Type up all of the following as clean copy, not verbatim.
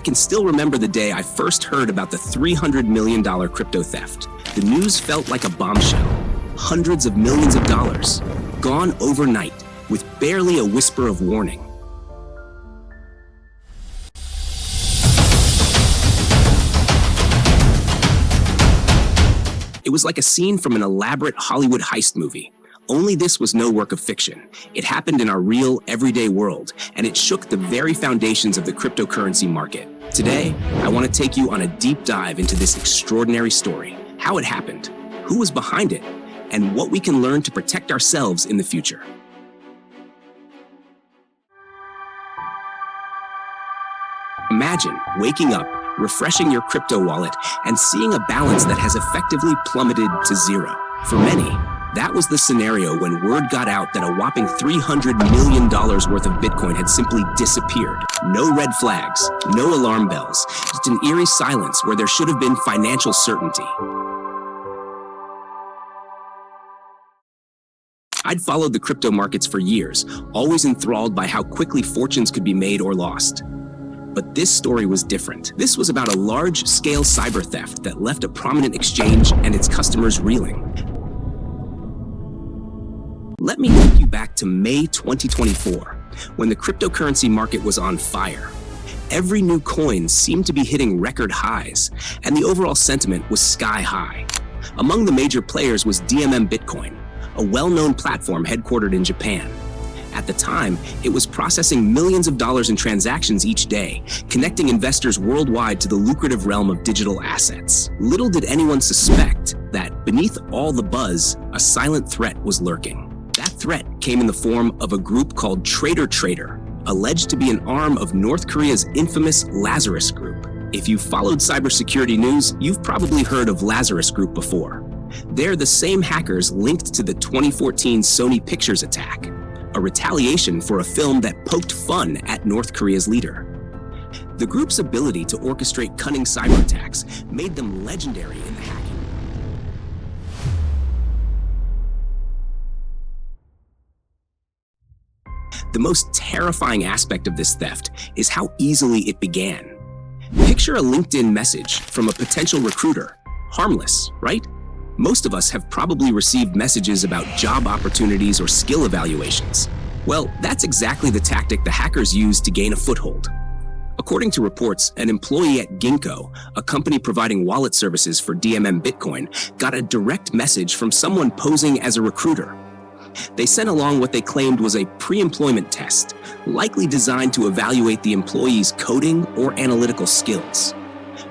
can still remember the day I first heard about the $300 million crypto theft. The news felt like a bombshell. Hundreds of millions of dollars, gone overnight, with barely a whisper of warning. It was like a scene from an elaborate Hollywood heist movie. Only this was no work of fiction. It happened in our real, everyday world, and it shook the very foundations of the cryptocurrency market. Today, I want to take you on a deep dive into this extraordinary story, how it happened, who was behind it, and what we can learn to protect ourselves in the future. Imagine waking up, refreshing your crypto wallet, and seeing a balance that has effectively plummeted to zero. For many, that was the scenario when word got out that a whopping $300 million worth of Bitcoin had simply disappeared. No red flags, no alarm bells, just an eerie silence where there should have been financial certainty. I'd followed the crypto markets for years, always enthralled by how quickly fortunes could be made or lost. But this story was different. This was about a large-scale cyber theft that left a prominent exchange and its customers reeling. Let me take you back to May 2024, when the cryptocurrency market was on fire. Every new coin seemed to be hitting record highs, and the overall sentiment was sky high. Among the major players was DMM Bitcoin, a well-known platform headquartered in Japan. At the time, it was processing millions of dollars in transactions each day, connecting investors worldwide to the lucrative realm of digital assets. Little did anyone suspect that, beneath all the buzz, a silent threat was lurking. That threat came in the form of a group called TraderTraitor, alleged to be an arm of North Korea's infamous Lazarus Group. If you've followed cybersecurity news, you've probably heard of Lazarus Group before. They're the same hackers linked to the 2014 Sony Pictures attack, a retaliation for a film that poked fun at North Korea's leader. The group's ability to orchestrate cunning cyber attacks made them legendary in the hacking. The most terrifying aspect of this theft is how easily it began. Picture a LinkedIn message from a potential recruiter. Harmless, right? Most of us have probably received messages about job opportunities or skill evaluations. Well, that's exactly the tactic the hackers used to gain a foothold. According to reports, an employee at Ginkgo, a company providing wallet services for DMM Bitcoin, got a direct message from someone posing as a recruiter. They sent along what they claimed was a pre-employment test, likely designed to evaluate the employee's coding or analytical skills.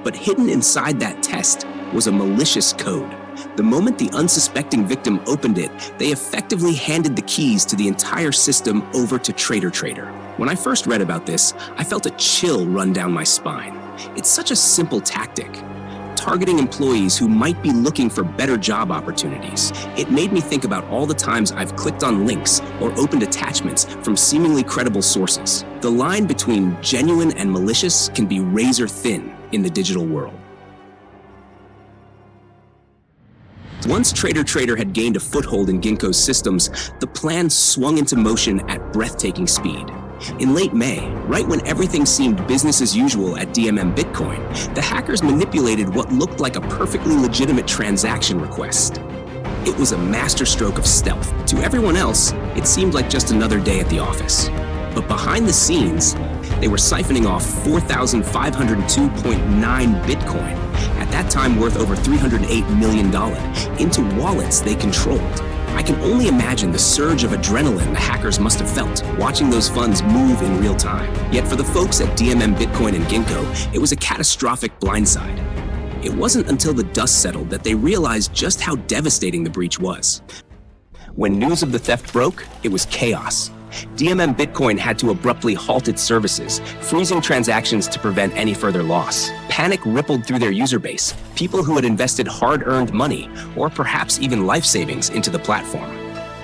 But hidden inside that test was a malicious code. The moment the unsuspecting victim opened it, they effectively handed the keys to the entire system over to TraderTraitor. When I first read about this, I felt a chill run down my spine. It's such a simple tactic, targeting employees who might be looking for better job opportunities. It made me think about all the times I've clicked on links or opened attachments from seemingly credible sources. The line between genuine and malicious can be razor thin in the digital world. Once TraderTraitor had gained a foothold in Ginkgo's systems, the plan swung into motion at breathtaking speed. In late May, right when everything seemed business as usual at DMM Bitcoin, the hackers manipulated what looked like a perfectly legitimate transaction request. It was a masterstroke of stealth. To everyone else, it seemed like just another day at the office. But behind the scenes, they were siphoning off 4,502.9 Bitcoin, at that time worth over $308 million, into wallets they controlled. I can only imagine the surge of adrenaline the hackers must have felt watching those funds move in real time. Yet for the folks at DMM Bitcoin and Ginkgo, it was a catastrophic blindside. It wasn't until the dust settled that they realized just how devastating the breach was. When news of the theft broke, it was chaos. DMM Bitcoin had to abruptly halt its services, freezing transactions to prevent any further loss. Panic rippled through their user base, people who had invested hard-earned money, or perhaps even life savings, into the platform.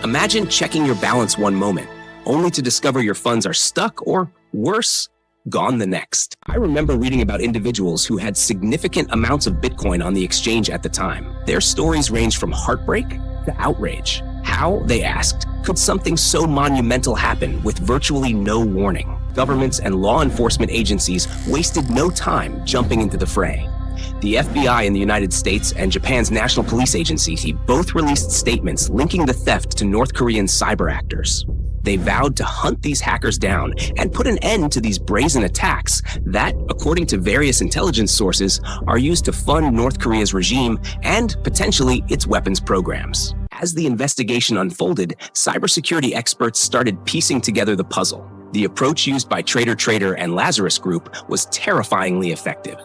Imagine checking your balance one moment, only to discover your funds are stuck or, worse, gone the next. I remember reading about individuals who had significant amounts of Bitcoin on the exchange at the time. Their stories ranged from heartbreak to outrage. How, they asked, could something so monumental happen with virtually no warning? Governments and law enforcement agencies wasted no time jumping into the fray. The FBI in the United States and Japan's National Police Agency both released statements linking the theft to North Korean cyber actors. They vowed to hunt these hackers down and put an end to these brazen attacks that, according to various intelligence sources, are used to fund North Korea's regime and, potentially, its weapons programs. As the investigation unfolded, cybersecurity experts started piecing together the puzzle. The approach used by TraderTraitor and Lazarus Group was terrifyingly effective.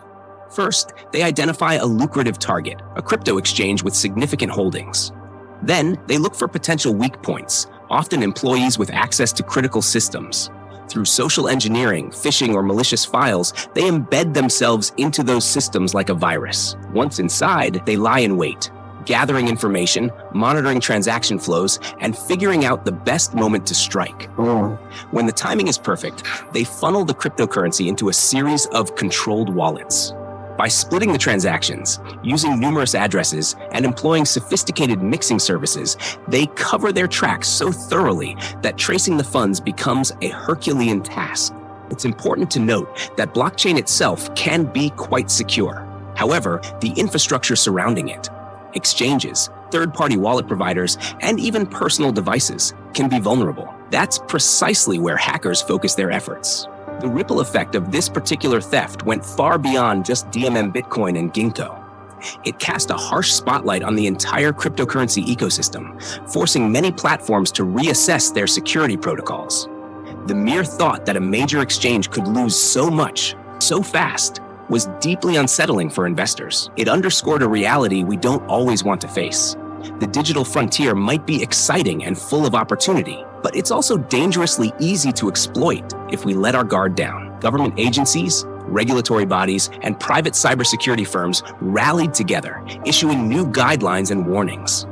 First, they identify a lucrative target, a crypto exchange with significant holdings. Then, they look for potential weak points, often employees with access to critical systems. Through social engineering, phishing, or malicious files, they embed themselves into those systems like a virus. Once inside, they lie in wait, gathering information, monitoring transaction flows, and figuring out the best moment to strike. When the timing is perfect, they funnel the cryptocurrency into a series of controlled wallets. By splitting the transactions, using numerous addresses, and employing sophisticated mixing services, they cover their tracks so thoroughly that tracing the funds becomes a Herculean task. It's important to note that blockchain itself can be quite secure. However, the infrastructure surrounding it, exchanges, third-party wallet providers, and even personal devices can be vulnerable. That's precisely where hackers focus their efforts. The ripple effect of this particular theft went far beyond just DMM Bitcoin and Ginkgo. It cast a harsh spotlight on the entire cryptocurrency ecosystem, forcing many platforms to reassess their security protocols. The mere thought that a major exchange could lose so much, so fast, was deeply unsettling for investors. It underscored a reality we don't always want to face. The digital frontier might be exciting and full of opportunity, but it's also dangerously easy to exploit if we let our guard down. Government agencies, regulatory bodies, and private cybersecurity firms rallied together, issuing new guidelines and warnings.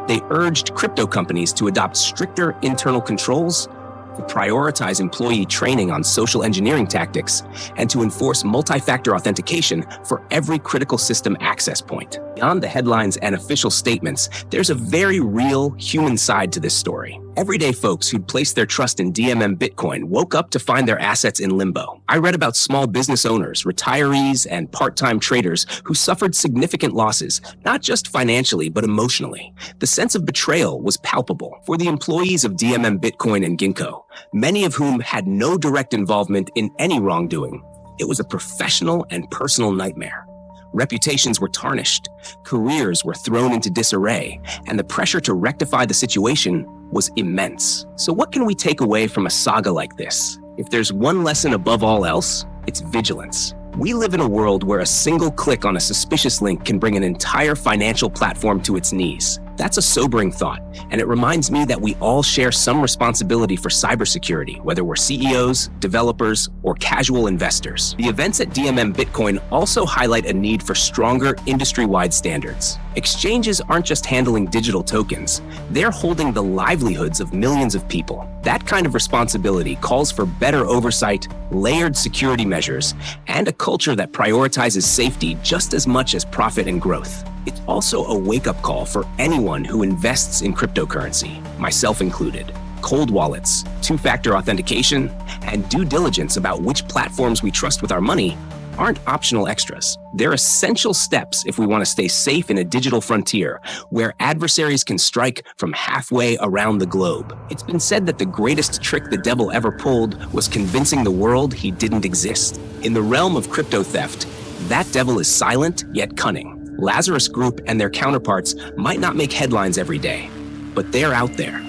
They urged crypto companies to adopt stricter internal controls, to prioritize employee training on social engineering tactics, and to enforce multi-factor authentication for every critical system access point. Beyond the headlines and official statements, there's a very real human side to this story. Everyday folks who'd placed their trust in DMM Bitcoin woke up to find their assets in limbo. I read about small business owners, retirees, and part-time traders who suffered significant losses, not just financially, but emotionally. The sense of betrayal was palpable. For the employees of DMM Bitcoin and Ginkgo, many of whom had no direct involvement in any wrongdoing, it was a professional and personal nightmare. Reputations were tarnished, careers were thrown into disarray, and the pressure to rectify the situation was immense. So what can we take away from a saga like this? If there's one lesson above all else, it's vigilance. We live in a world where a single click on a suspicious link can bring an entire financial platform to its knees. That's a sobering thought, and it reminds me that we all share some responsibility for cybersecurity, whether we're CEOs, developers, or casual investors. The events at DMM Bitcoin also highlight a need for stronger industry-wide standards. Exchanges aren't just handling digital tokens, they're holding the livelihoods of millions of people. That kind of responsibility calls for better oversight, layered security measures, and a culture that prioritizes safety just as much as profit and growth. It's also a wake-up call for anyone who invests in cryptocurrency, myself included. Cold wallets, two-factor authentication, and due diligence about which platforms we trust with our money aren't optional extras. They're essential steps if we want to stay safe in a digital frontier where adversaries can strike from halfway around the globe. It's been said that the greatest trick the devil ever pulled was convincing the world he didn't exist. In the realm of crypto theft, that devil is silent yet cunning. Lazarus Group and their counterparts might not make headlines every day, but they're out there,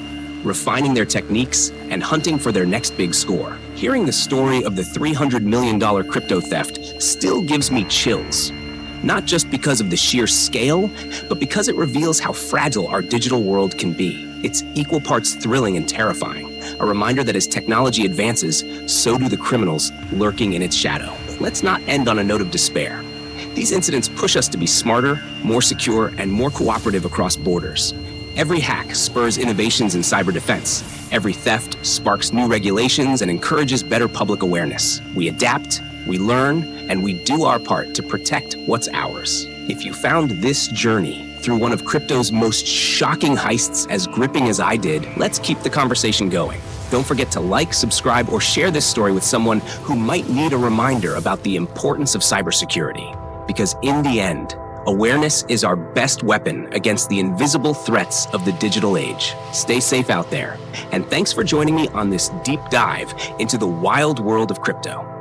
refining their techniques and hunting for their next big score. Hearing the story of the $300 million crypto theft still gives me chills, not just because of the sheer scale, but because it reveals how fragile our digital world can be. It's equal parts thrilling and terrifying, a reminder that as technology advances, so do the criminals lurking in its shadow. Let's not end on a note of despair. These incidents push us to be smarter, more secure, and more cooperative across borders. Every hack spurs innovations in cyber defense. Every theft sparks new regulations and encourages better public awareness. We adapt, we learn, and we do our part to protect what's ours. If you found this journey through one of crypto's most shocking heists as gripping as I did, let's keep the conversation going. Don't forget to like, subscribe, or share this story with someone who might need a reminder about the importance of cybersecurity. Because in the end, awareness is our best weapon against the invisible threats of the digital age. Stay safe out there, and thanks for joining me on this deep dive into the wild world of crypto.